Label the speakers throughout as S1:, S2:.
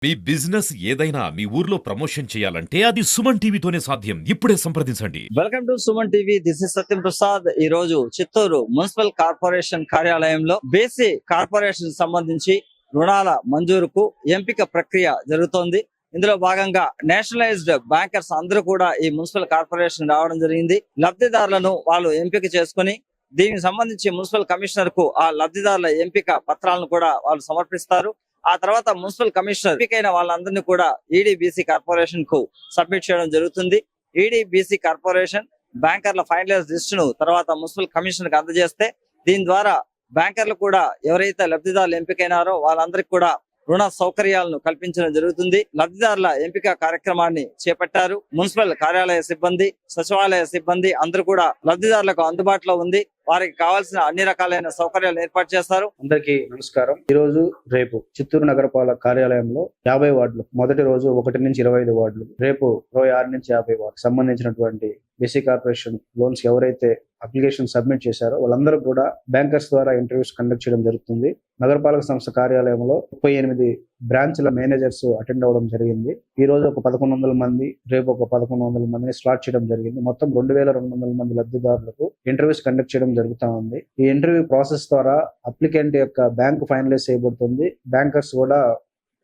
S1: మీ business ఏదైనా మీ ఊర్లో promotion చేయాలంటే అది సుమన్ టీవీతోనే సాధ్యం. ఇప్పుడే సంప్రదించండి.
S2: Welcome to Suman TV. This is Satyam Prasad. ఈ రోజు చిత్తూరు మున్సిపల్ కార్పొరేషన్ కార్యాలయంలో బీసీ కార్పొరేషన్ సంబంధించి రుణాల మంజూరుకు ఎంపిక ప్రక్రియ జరుగుతోంది. ఇందులో భాగంగా నేషనలైజ్డ్ బ్యాంకర్స్ అందరూ కూడా ఈ మున్సిపల్ కార్పొరేషన్ రావడం జరిగింది. లబ్ధిదారులను వాళ్ళు ఎంపిక చేసుకుని దీనికి సంబంధించి మున్సిపల్ కమిషనర్ కు ఆ లబ్ధిదారుల ఎంపిక పత్రాలను కూడా వాళ్ళు సమర్పిస్తారు. ఆ తర్వాత మున్సిపల్ కమిషనర్ ఎంపికైన వాళ్ళందరినీ కూడా ఈడీబీసీ కార్పొరేషన్ కు సబ్మిట్ చేయడం జరుగుతుంది. ఈడీబీసీ కార్పొరేషన్ బ్యాంకర్ల ఫైనలైజ్ లిస్ట్ ను తర్వాత మున్సిపల్ కమిషనర్ కి అందజేస్తే దీని ద్వారా బ్యాంకర్లు కూడా ఎవరైతే లబ్ధిదారులు ఎంపికైనారో వాళ్ళందరికీ కూడా రుణ సౌకర్యాలను కల్పించడం జరుగుతుంది. లబ్ధిదారుల ఎంపిక కార్యక్రమాన్ని చేపట్టారు. మున్సిపల్ కార్యాలయ సిబ్బంది, సచివాలయ సిబ్బంది అందరూ కూడా లబ్ధిదారులకు అందుబాటులో ఉంది. వారికి కావాల్సిన అన్ని రకాలైన సౌకర్యాలు ఏర్పాటు చేస్తారు.
S3: అందరికీ నమస్కారం. ఈ రోజు రేపు చిత్తూరు నగరపాలక కార్యాలయంలో 50 వార్డులు, మొదటి రోజు 1 నుంచి 25 వార్డులు, రేపు 26 నుంచి 50 వార్డు సంబంధించినటువంటి బీసీ కార్పొరేషన్ లోన్స్ ఎవరైతే అప్లికేషన్ సబ్మిట్ చేశారో వాళ్ళందరూ కూడా బ్యాంకర్స్ ద్వారా ఇంటర్వ్యూస్ కండక్ట్ చేయడం జరుగుతుంది. నగరపాలక సంస్థ కార్యాలయంలో 38 బ్రాంచ్ల మేనేజర్స్ అటెండ్ అవ్వడం జరిగింది. ఈ రోజు ఒక 1100 మంది, రేపు ఒక 1100 మందిని స్లాట్ చేయడం జరిగింది. మొత్తం 2200 మంది లబ్ధిదారులకు ఇంటర్వ్యూస్ కండక్ట్ చేయడం జరుగుతూ ఉంది. ఈ ఇంటర్వ్యూ ప్రాసెస్ ద్వారా అప్లికెంట్ యొక్క బ్యాంక్ ఫైనలైజ్ చేయబడుతుంది. బ్యాంకర్స్ కూడా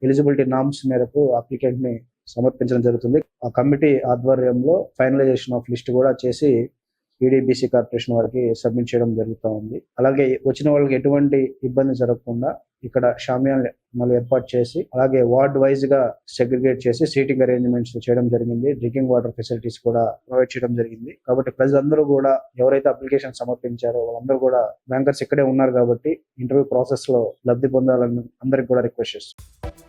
S3: ఎలిజిబిలిటీ నామ్స్ మేరకు అప్లికెంట్ ని సమర్పించడం జరుగుతుంది. ఆ కమిటీ ఆధ్వర్యంలో ఫైనలైజేషన్ ఆఫ్ లిస్ట్ కూడా చేసి ఈడీబీసీ కార్పొరేషన్ వారికి సబ్మిట్ చేయడం జరుగుతూ ఉంది. అలాగే వచ్చిన వాళ్ళకి ఎటువంటి ఇబ్బంది జరగకుండా ఇక్కడ షామియానాలు ఏర్పాటు చేసి, అలాగే వార్డ్ వైజ్ గా సెగ్రిగేట్ చేసి సీటింగ్ అరేంజ్మెంట్స్ చేయడం జరిగింది. డ్రింకింగ్ వాటర్ ఫెసిలిటీస్ కూడా ప్రొవైడ్ చేయడం జరిగింది. కాబట్టి ప్రజలందరూ కూడా ఎవరైతే అప్లికేషన్ సమర్పించారో వాళ్ళందరూ కూడా బ్యాంకర్స్ ఇక్కడే ఉన్నారు కాబట్టి ఇంటర్వ్యూ ప్రాసెస్ లో లబ్ధి పొందాలని అందరికి కూడా రిక్వెస్ట్ చేస్తారు.